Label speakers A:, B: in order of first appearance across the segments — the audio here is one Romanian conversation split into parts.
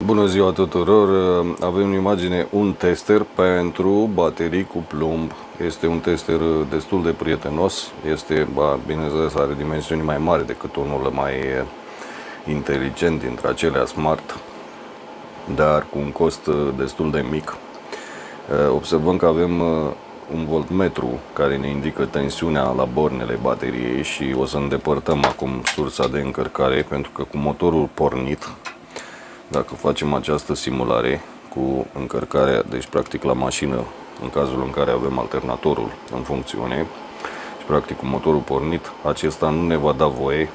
A: Bună ziua tuturor! Avem în imagine un tester pentru baterii cu plumb. Este un tester destul de prietenos. Este, bineînțeles, are dimensiuni mai mari decât unul mai inteligent dintre acelea smart, dar cu un cost destul de mic. Observăm că avem un voltmetru care ne indică tensiunea la bornele bateriei și o să îndepărtăm acum sursa de încărcare, pentru că cu motorul pornit, dacă facem această simulare cu încărcarea, deci practic la mașină, în cazul în care avem alternatorul în funcțiune și practic cu motorul pornit, acesta nu ne va da voie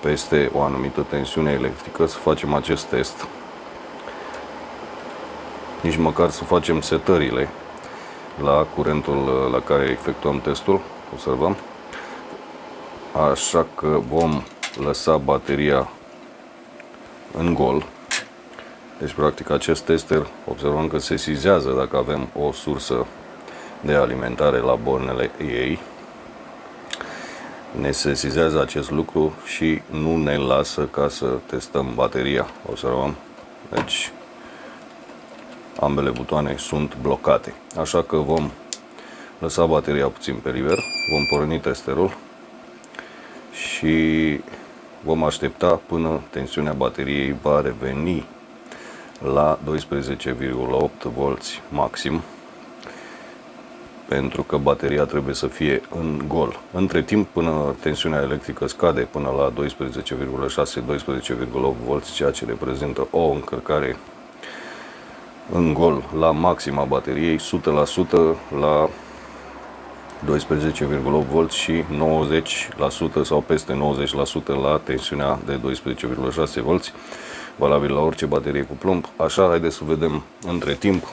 A: peste o anumită tensiune electrică să facem acest test, nici măcar să facem setările la curentul la care efectuăm testul. Observăm. Așa că vom lăsa bateria în gol. Deci practic acest tester, observăm că sesizează dacă avem o sursă de alimentare la bornele ei. Ne sesizează acest lucru și nu ne lasă ca să testăm bateria. Observăm. Deci ambele butoane sunt blocate. Așa că vom lăsa bateria puțin pe liber, vom porni testerul și vom aștepta până tensiunea bateriei va reveni la 12,8 volți maxim, pentru că bateria trebuie să fie în gol. Între timp, până tensiunea electrică scade până la 12,6-12,8 volți, ceea ce reprezintă o încărcare în gol la maxima bateriei, 100% la 12,8 volți și 90% sau peste 90% la tensiunea de 12,6 volți, valabil la orice baterie cu plumb. Așa, haideți să vedem între timp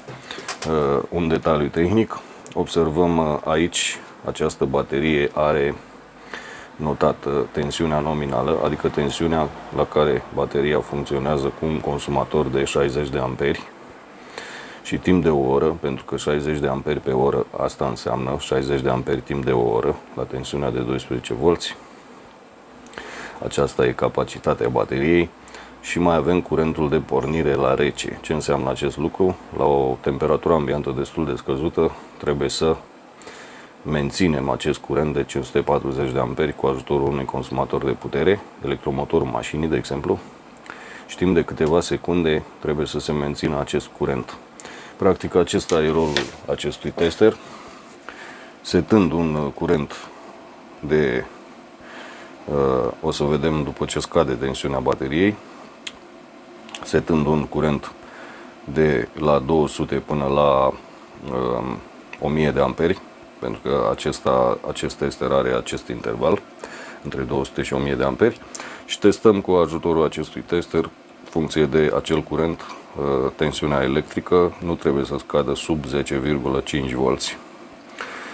A: un detaliu tehnic. Observăm aici, această baterie are notat tensiunea nominală, adică tensiunea la care bateria funcționează cu un consumator de 60 de amperi. Și timp de o oră, pentru că 60 de amperi pe oră, asta înseamnă 60 de amperi timp de o oră, la tensiunea de 12 volți. Aceasta e capacitatea bateriei. Și mai avem curentul de pornire la rece. Ce înseamnă acest lucru? La o temperatură ambientă destul de scăzută, trebuie să menținem acest curent de 540 de amperi cu ajutorul unui consumator de putere, electromotorul mașinii, de exemplu. Și timp de câteva secunde trebuie să se mențină acest curent. Practic, acesta e rolul acestui tester. Setând un curent de, o să vedem după ce scade tensiunea bateriei, setând un curent de la 200 până la 1000 de amperi, pentru că acest tester are acest interval între 200 și 1000 de amperi, și testăm cu ajutorul acestui tester, funcție de acel curent, tensiunea electrică nu trebuie să scadă sub 10,5 volți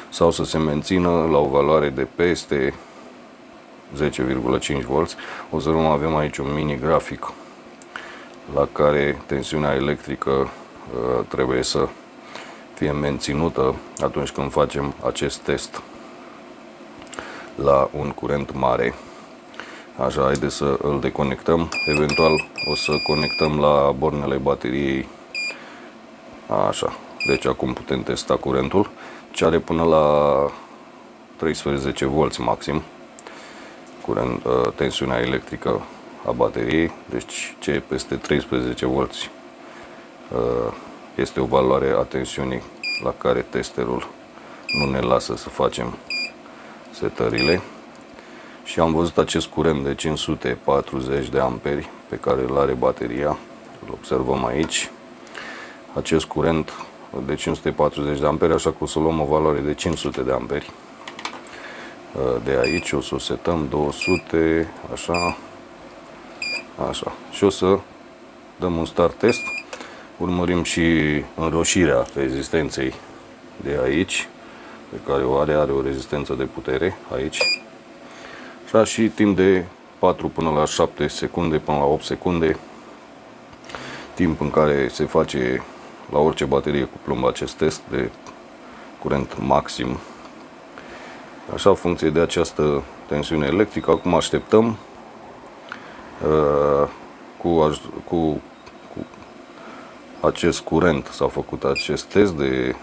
A: sau să se mențină la o valoare de peste 10,5 volți. Observăm, avem aici un mini grafic la care tensiunea electrică trebuie să fie menținută atunci când facem acest test la un curent mare. Așa, haideți să îl deconectăm. Eventual o să conectăm la bornele bateriei. Așa, deci acum putem testa curentul, ce are până la 13 volți maxim tensiunea electrică a bateriei. Deci ce e peste 13 volți este o valoare a tensiunii la care testerul nu ne lasă să facem setările. Și am văzut acest curent de 540 de amperi pe care îl are bateria. Îl observăm aici. Acest curent de 540 de amperi, așa că o să luăm o valoare de 500 de amperi. De aici o să o setăm 200, așa. Așa. Și o să dăm un start test. Urmărim și înroșirea rezistenței de aici, pe care o are o rezistență de putere aici. Așa, și timp de 4 până la 7 secunde, până la 8 secunde, timp în care se face la orice baterie cu plumb acest test de curent maxim. Așa, funcție de această tensiune electrică. Acum așteptăm cu acest curent, s-a făcut acest test de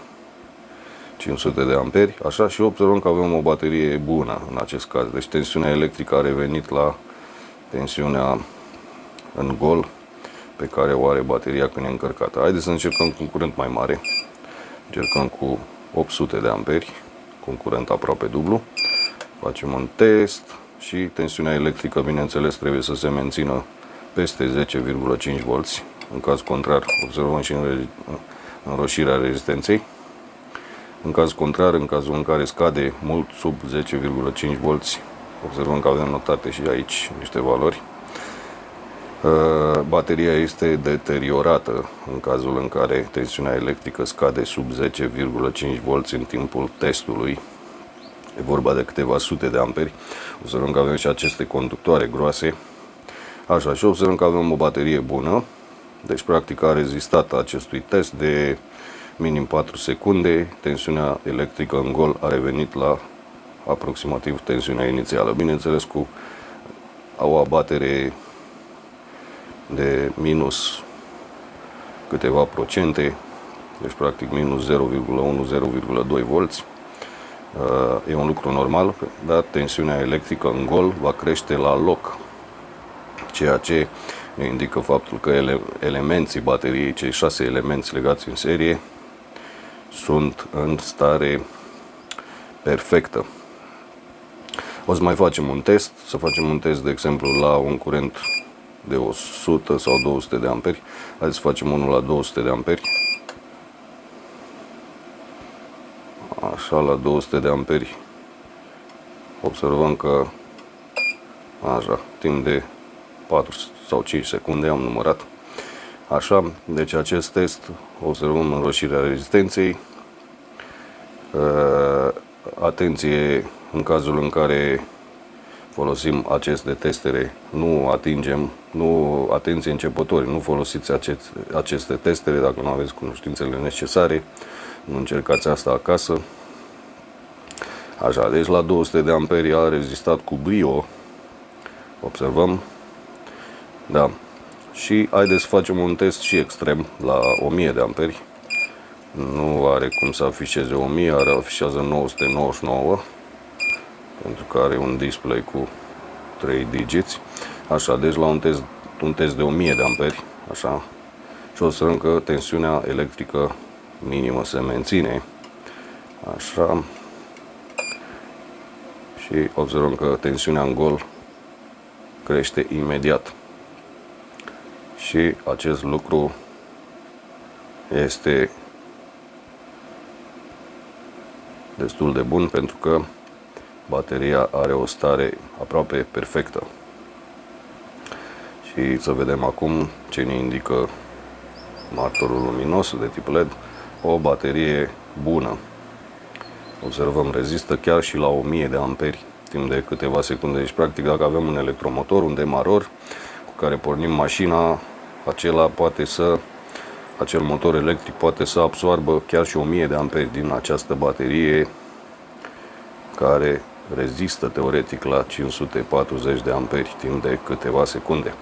A: 500 de amperi, așa, și observăm că avem o baterie bună în acest caz. Deci tensiunea electrică a revenit la tensiunea în gol pe care o are bateria când e încărcată. Haideți să încercăm cu un curent mai mare. Încercăm cu 800 de amperi, cu un curent aproape dublu. Facem un test și tensiunea electrică, bineînțeles, trebuie să se mențină peste 10,5 volți. În caz contrar, observăm și înroșirea rezistenței. În caz contrar, în cazul în care scade mult sub 10,5 volți, observăm că avem notate și aici niște valori. Bateria este deteriorată în cazul în care tensiunea electrică scade sub 10,5 volți în timpul testului. E vorba de câteva sute de amperi. Observăm că avem și aceste conductoare groase. Așa, și observăm că avem o baterie bună. Deci, practic, a rezistat acestui test de minim 4 secunde. Tensiunea electrică în gol a revenit la aproximativ tensiunea inițială. Bineînțeles, cu o abatere de minus câteva procente, deci practic minus 0,1-0,2 volți. E un lucru normal, dar tensiunea electrică în gol va crește la loc, ceea ce ne indică faptul că elemenții bateriei, cei 6 elemente legați în serie, sunt în stare perfectă. O să mai facem un test, de exemplu la un curent de 100 sau 200 de amperi. Haideți să facem unul la 200 de amperi. Așa, la 200 de amperi observăm că așa, timp de 4 sau 5 secunde am numărat. Așa, deci acest test observăm înroșirea rezistenței. Atenție în cazul în care folosim aceste testere, atenție începători, nu folosiți aceste testere dacă nu aveți cunoștințele necesare, nu încercați asta acasă. Așa, deci la 200 de amperi a rezistat cu brio, observăm, da, și haideți să facem un test și extrem la 1000 de amperi, nu are cum să afișeze 1000, afișează 999, pentru că are un display cu 3 digiți. Așa, deci la un test de 1000 de amperi, așa, și observăm că tensiunea electrică minimă se menține, așa, și observăm că tensiunea în gol crește imediat. Și acest lucru este destul de bun pentru că bateria are o stare aproape perfectă. Și să vedem acum ce ne indică martorul luminos de tip LED. O baterie bună. Observăm, rezistă chiar și la 1000 de amperi timp de câteva secunde. Deci, practic, dacă avem un electromotor, un demaror cu care pornim mașina, acel motor electric poate să absoarbă chiar și 1000 de amperi din această baterie, care rezistă teoretic la 540 de amperi timp de câteva secunde.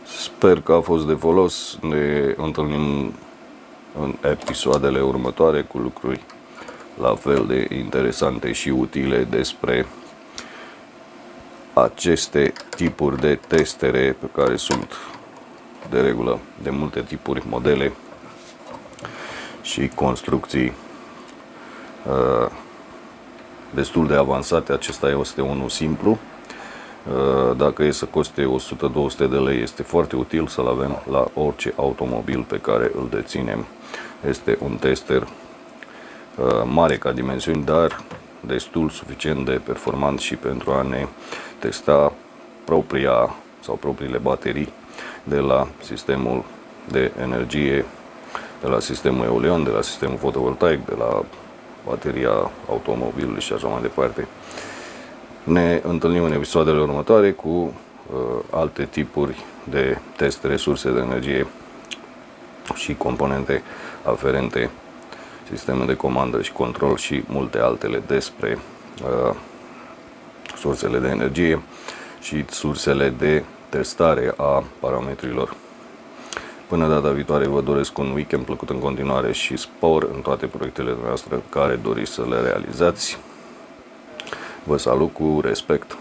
A: Sper că a fost de folos. Ne întâlnim în episoadele următoare cu lucruri la fel de interesante și utile despre aceste tipuri de testere, pe care sunt de regulă de multe tipuri, modele și construcții destul de avansate. Acesta este unul simplu. Dacă e să coste 100-200 de lei, este foarte util să-l avem la orice automobil pe care îl deținem. Este un tester mare ca dimensiuni, dar destul suficient de performant și pentru a ne testa propriile baterii de la sistemul de energie, de la sistemul eolian, de la sistemul fotovoltaic, de la bateria automobilului și așa mai departe. Ne întâlnim în episoadele următoare cu alte tipuri de test resurse de energie și componente aferente, sisteme de comandă și control și multe altele despre sursele de energie și sursele de testare a parametrilor Până data viitoare vă doresc un weekend plăcut în continuare și spor în toate proiectele noastre care doriți să le realizați. Vă salut cu respect.